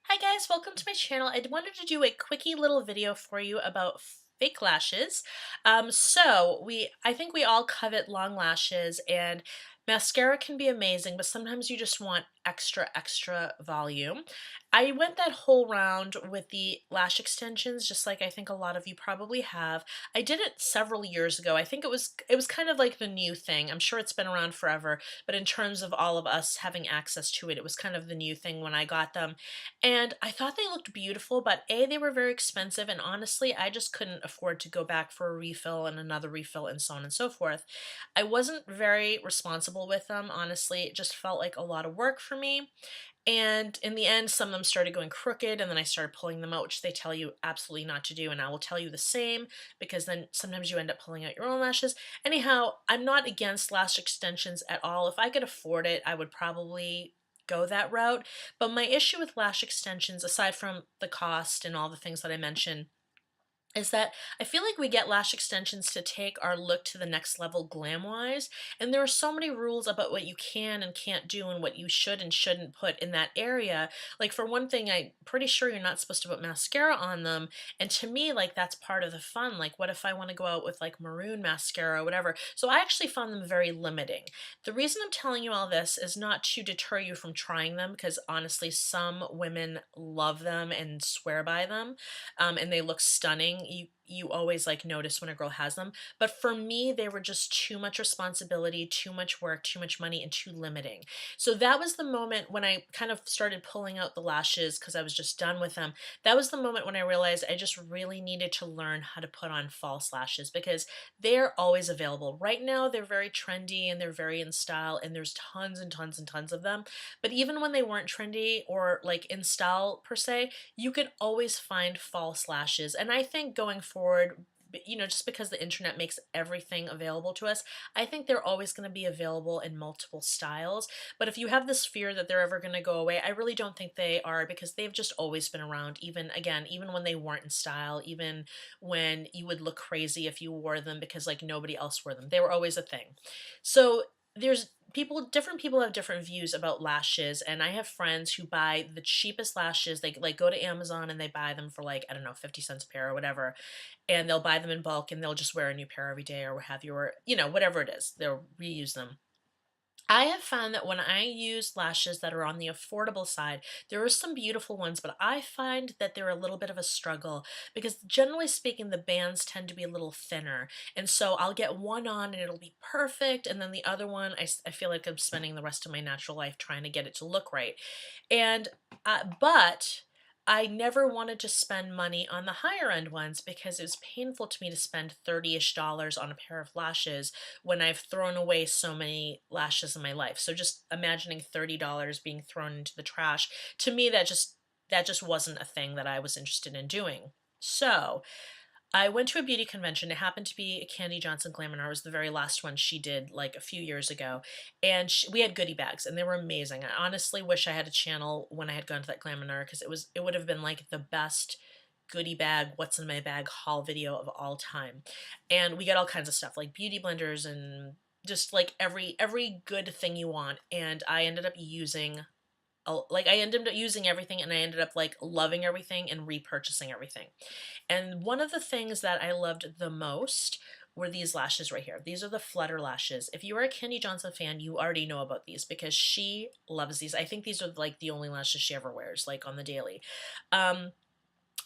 Hi guys, welcome to my channel. I wanted to do a quickie little video for you about fake lashes. I think we all covet long lashes, and mascara can be amazing, but sometimes you just want extra volume. I went that whole round with the lash extensions, just like I think a lot of you probably have. I did it several years ago. I think it was kind of like the new thing. I'm sure it's been around forever, but in terms of all of us having access to it, it was kind of the new thing when I got them. And I thought they looked beautiful, but A, they were very expensive, and honestly, I just couldn't afford to go back for a refill and another refill and so on and so forth. I wasn't very responsible with them, honestly. It just felt like a lot of work for me. And in the end, some of them started going crooked, and then I started pulling them out, which they tell you absolutely not to do. And I will tell you the same, because then sometimes you end up pulling out your own lashes. Anyhow, I'm not against lash extensions at all. If I could afford it, I would probably go that route. But my issue with lash extensions, aside from the cost and all the things that I mentioned, is that I feel like we get lash extensions to take our look to the next level glam-wise, and there are so many rules about what you can and can't do and what you should and shouldn't put in that area. Like, for one thing, I'm pretty sure you're not supposed to put mascara on them, and to me, like, that's part of the fun. Like, what if I want to go out with like maroon mascara or whatever? So I actually found them very limiting. The reason I'm telling you all this is not to deter you from trying them, because honestly, some women love them and swear by them, and they look stunning. You always like notice when a girl has them. But for me, they were just too much responsibility, too much work, too much money, and too limiting. So that was the moment when I kind of started pulling out the lashes because I was just done with them. That was the moment when I realized I just really needed to learn how to put on false lashes, because they're always available. Right now, they're very trendy and they're very in style, and there's tons and tons and tons of them. But even when they weren't trendy or like in style per se, you can always find false lashes. And I think going forward, just because the internet makes everything available to us, I think they're always going to be available in multiple styles. But if you have this fear that they're ever going to go away, I really don't think they are, because they've just always been around, even again, even when they weren't in style, even when you would look crazy if you wore them because like nobody else wore them. They were always a thing. So there's different people have different views about lashes, and I have friends who buy the cheapest lashes. They like go to Amazon and they buy them for like, I don't know, 50 cents a pair or whatever, and they'll buy them in bulk and they'll just wear a new pair every day or what have you, or whatever it is, they'll reuse them. I have found that when I use lashes that are on the affordable side, there are some beautiful ones, but I find that they're a little bit of a struggle, because generally speaking, the bands tend to be a little thinner. And so I'll get one on and it'll be perfect. And then the other one, I feel like I'm spending the rest of my natural life trying to get it to look right. And, but I never wanted to spend money on the higher end ones, because it was painful to me to spend 30-ish dollars on a pair of lashes when I've thrown away so many lashes in my life. So just imagining $30 being thrown into the trash, to me that just wasn't a thing that I was interested in doing. So I went to a beauty convention. It happened to be Candy Johnson Glam and Art. It was the very last one she did like a few years ago. And we had goodie bags and they were amazing. I honestly wish I had a channel when I had gone to that Glam and Art, because it would have been like the best goodie bag, what's in my bag haul video of all time. And we got all kinds of stuff like beauty blenders and just like every good thing you want. And I ended up using I ended up using everything, and I ended up like loving everything and repurchasing everything. And one of the things that I loved the most were these lashes right here. These are the Flutter lashes. If you are a Candy Johnson fan, you already know about these because she loves these. I think these are like the only lashes she ever wears, like on the daily. Um,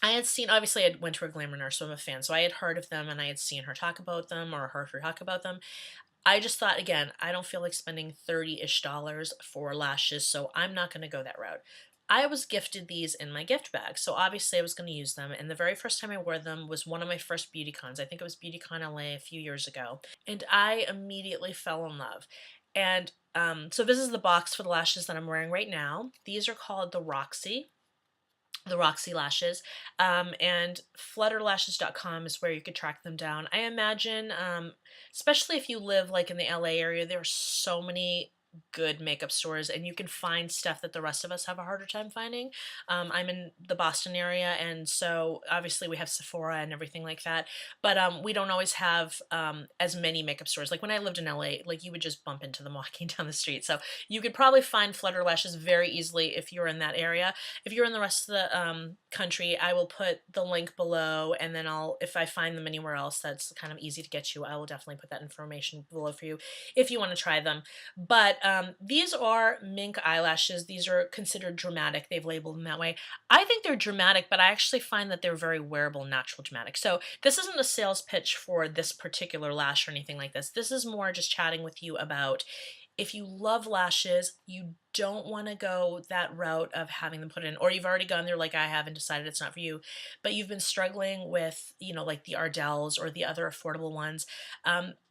I had seen, obviously, I went to a glamour nurse, so I'm a fan. So I had heard of them and I had seen her talk about them or heard her talk about them. I just thought, again, I don't feel like spending 30-ish dollars for lashes, so I'm not going to go that route. I was gifted these in my gift bag, so obviously I was going to use them. And the very first time I wore them was one of my first beauty cons. I think it was BeautyCon LA a few years ago. And I immediately fell in love. And so this is the box for the lashes that I'm wearing right now. These are called the Roxy lashes, and flutterlashes.com is where you could track them down. I imagine, especially if you live like in the LA area, there are so many good makeup stores, and you can find stuff that the rest of us have a harder time finding. I'm in the Boston area, and so obviously we have Sephora and everything like that, but we don't always have as many makeup stores. Like when I lived in LA, like you would just bump into them walking down the street. So you could probably find Flutter Lashes very easily if you're in that area. If you're in the rest of the country, I will put the link below, and then if I find them anywhere else that's kind of easy to get you, I will definitely put that information below for you if you want to try them. But these are mink eyelashes. These are considered dramatic. They've labeled them that way. I think they're dramatic, but I actually find that they're very wearable, natural dramatic. So this isn't a sales pitch for this particular lash or anything like this. This is more just chatting with you about if you love lashes, you don't want to go that route of having them put in, or you've already gone there like I have and decided it's not for you, but you've been struggling with, like the Ardells or the other affordable ones.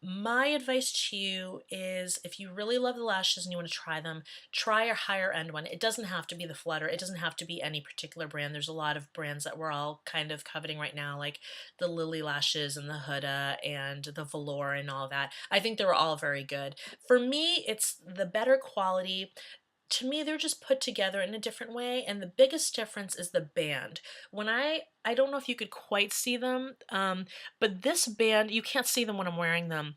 My advice to you is if you really love the lashes and you want to try them, try a higher end one. It doesn't have to be the Flutter. It doesn't have to be any particular brand. There's a lot of brands that we're all kind of coveting right now, like the Lily Lashes and the Huda and the Velour and all that. I think they're all very good. For me, it's the better quality. To me, they're just put together in a different way, and the biggest difference is the band. When I don't know if you could quite see them, but this band, you can't see them when I'm wearing them.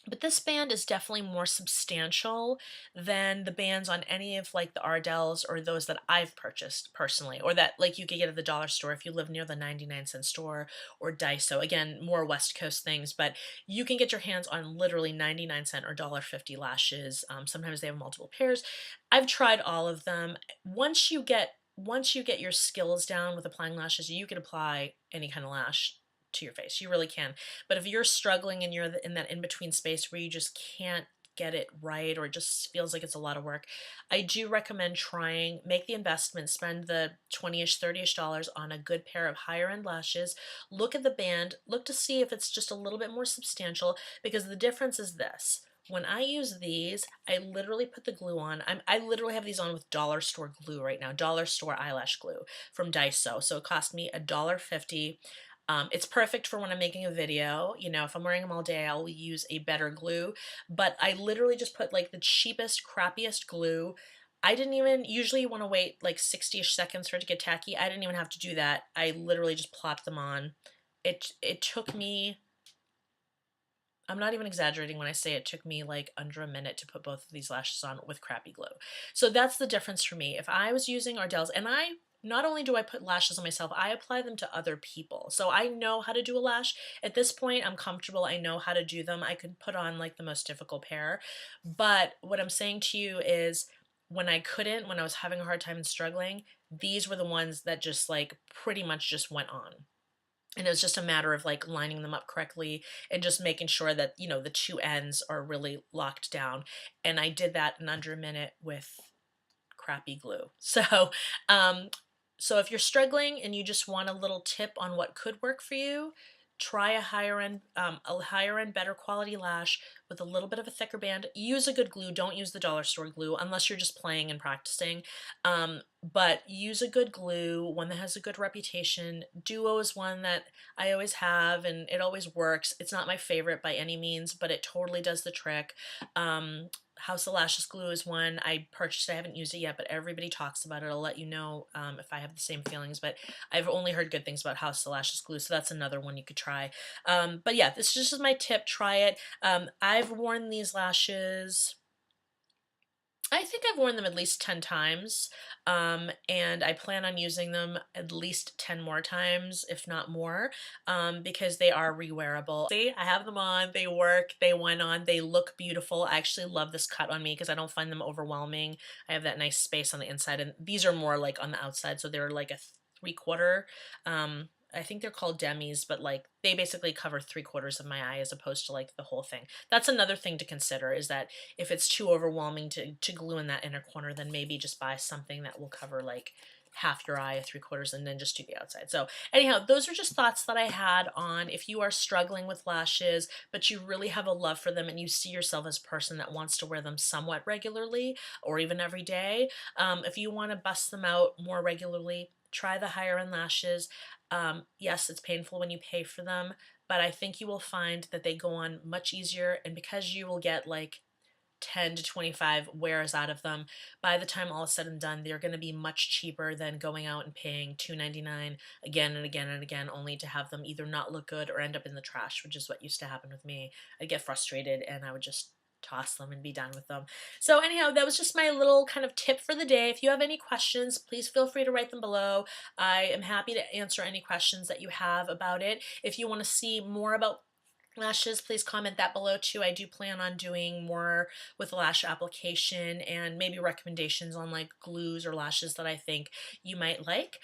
But this band is definitely more substantial than the bands on any of like the Ardells or those that I've purchased personally, or that like you could get at the dollar store if you live near the 99-cent store or Daiso. Again, more West Coast things, but you can get your hands on literally 99-cent or $1.50 lashes. Sometimes they have multiple pairs. I've tried all of them. Once you get your skills down with applying lashes, you can apply any kind of lash to your face. You really can. But if you're struggling and you're in that in-between space where you just can't get it right, or it just feels like it's a lot of work, I do recommend make the investment, spend the 20-ish, 30-ish dollars on a good pair of higher end lashes. Look at the band, look to see if it's just a little bit more substantial, because the difference is this. When I use these, I literally put the glue on. I literally have these on with dollar store glue right now, dollar store eyelash glue from Daiso. So it cost me $1.50. It's perfect for when I'm making a video. If I'm wearing them all day, I'll use a better glue. But I literally just put like the cheapest, crappiest glue. I didn't even usually want to wait like 60-ish seconds for it to get tacky. I didn't even have to do that. I literally just plopped them on. It took me, I'm not even exaggerating when I say it took me like under a minute to put both of these lashes on with crappy glue. So that's the difference for me. If I was using Ardell's, and not only do I put lashes on myself, I apply them to other people. So I know how to do a lash. At this point, I'm comfortable. I know how to do them. I could put on like the most difficult pair. But what I'm saying to you is when I was having a hard time and struggling, these were the ones that just like pretty much just went on. And it was just a matter of like lining them up correctly and just making sure that, the two ends are really locked down. And I did that in under a minute with crappy glue. Um, so if you're struggling and you just want a little tip on what could work for you, try a higher end, better quality lash with a little bit of a thicker band. Use a good glue. Don't use the dollar store glue unless you're just playing and practicing. But use a good glue, one that has a good reputation. Duo is one that I always have, and it always works. It's not my favorite by any means, but it totally does the trick. House of Lashes glue is one I purchased. I haven't used it yet, but everybody talks about it. I'll let you know if I have the same feelings, but I've only heard good things about House of Lashes glue, so that's another one you could try. But yeah, this is just my tip. Try it. I've worn these lashes, I think I've worn them at least 10 times, and I plan on using them at least 10 more times, if not more, because they are rewearable. See, I have them on, they work, they went on, they look beautiful. I actually love this cut on me because I don't find them overwhelming. I have that nice space on the inside, and these are more like on the outside, so they're like a 3/4. I think they're called demis, but like they basically cover 3/4 of my eye as opposed to like the whole thing. That's another thing to consider, is that if it's too overwhelming to glue in that inner corner, then maybe just buy something that will cover like half your eye, 3/4, and then just do the outside. So anyhow, those are just thoughts that I had on if you are struggling with lashes, but you really have a love for them and you see yourself as a person that wants to wear them somewhat regularly or even every day. If you want to bust them out more regularly, try the higher end lashes. Yes, it's painful when you pay for them, but I think you will find that they go on much easier, and because you will get like 10 to 25 wears out of them. By the time all is said and done, they're going to be much cheaper than going out and paying $2.99 again and again and again, only to have them either not look good or end up in the trash, which is what used to happen with me. I'd get frustrated and I would just toss them and be done with them. So anyhow, that was just my little kind of tip for the day. If you have any questions, please feel free to write them below. I am happy to answer any questions that you have about it. If you want to see more about lashes, please comment that below too. I do plan on doing more with lash application and maybe recommendations on like glues or lashes that I think you might like.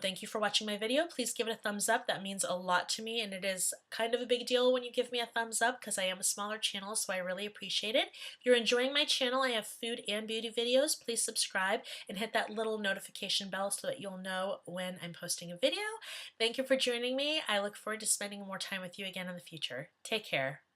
Thank you for watching my video. Please give it a thumbs up. That means a lot to me, and it is kind of a big deal when you give me a thumbs up because I am a smaller channel, so I really appreciate it. If you're enjoying my channel, I have food and beauty videos. Please subscribe and hit that little notification bell so that you'll know when I'm posting a video. Thank you for joining me. I look forward to spending more time with you again in the future. Take care.